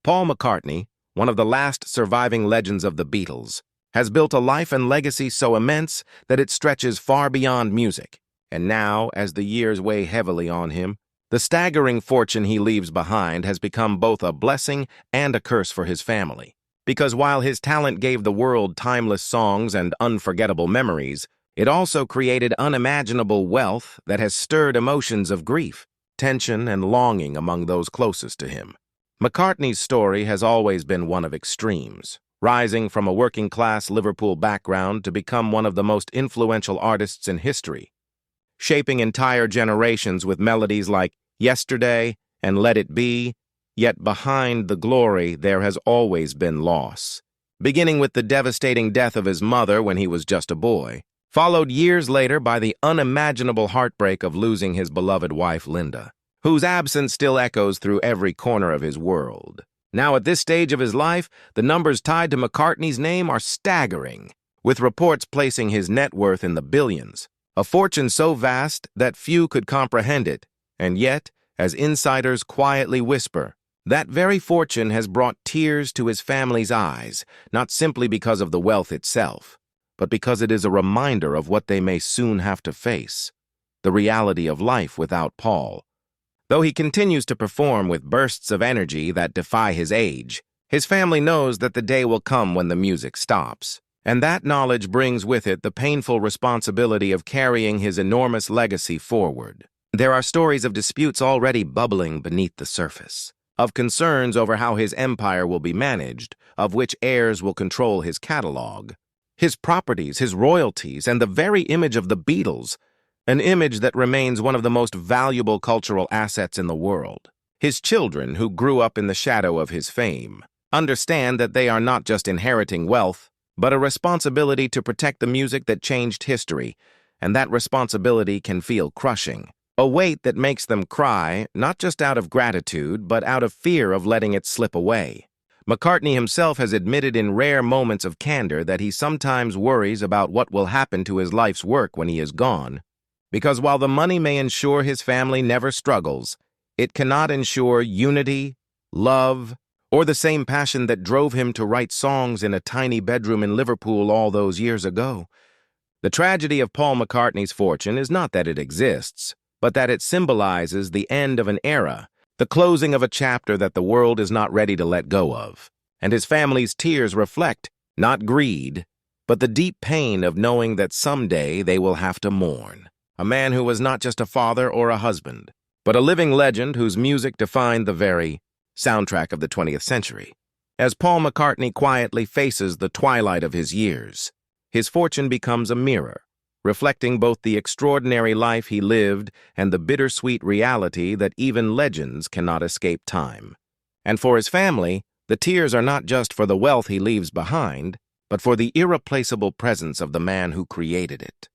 Paul McCartney, one of the last surviving legends of the Beatles, has built a life and legacy so immense that it stretches far beyond music. And now, as the years weigh heavily on him, the staggering fortune he leaves behind has become both a blessing and a curse for his family. Because while his talent gave the world timeless songs and unforgettable memories, it also created unimaginable wealth that has stirred emotions of grief, tension, and longing among those closest to him. McCartney's story has always been one of extremes, rising from a working-class Liverpool background to become one of the most influential artists in history, shaping entire generations with melodies like Yesterday and Let It Be. Yet behind the glory there has always been loss, beginning with the devastating death of his mother when he was just a boy, followed years later by the unimaginable heartbreak of losing his beloved wife Linda, whose absence still echoes through every corner of his world. Now at this stage of his life, the numbers tied to McCartney's name are staggering, with reports placing his net worth in the billions, a fortune so vast that few could comprehend it. And yet, as insiders quietly whisper, that very fortune has brought tears to his family's eyes, not simply because of the wealth itself, but because it is a reminder of what they may soon have to face, the reality of life without Paul. Though he continues to perform with bursts of energy that defy his age, his family knows that the day will come when the music stops, and that knowledge brings with it the painful responsibility of carrying his enormous legacy forward. There are stories of disputes already bubbling beneath the surface, of concerns over how his empire will be managed, of which heirs will control his catalog, his properties, his royalties, and the very image of the Beatles, an image that remains one of the most valuable cultural assets in the world. His children, who grew up in the shadow of his fame, understand that they are not just inheriting wealth, but a responsibility to protect the music that changed history, and that responsibility can feel crushing. A weight that makes them cry, not just out of gratitude, but out of fear of letting it slip away. McCartney himself has admitted in rare moments of candor that he sometimes worries about what will happen to his life's work when he is gone, because while the money may ensure his family never struggles, it cannot ensure unity, love, or the same passion that drove him to write songs in a tiny bedroom in Liverpool all those years ago. The tragedy of Paul McCartney's fortune is not that it exists, but that it symbolizes the end of an era, the closing of a chapter that the world is not ready to let go of. And his family's tears reflect, not greed, but the deep pain of knowing that someday they will have to mourn. A man who was not just a father or a husband, but a living legend whose music defined the very soundtrack of the 20th century. As Paul McCartney quietly faces the twilight of his years, his fortune becomes a mirror, reflecting both the extraordinary life he lived and the bittersweet reality that even legends cannot escape time. And for his family, the tears are not just for the wealth he leaves behind, but for the irreplaceable presence of the man who created it.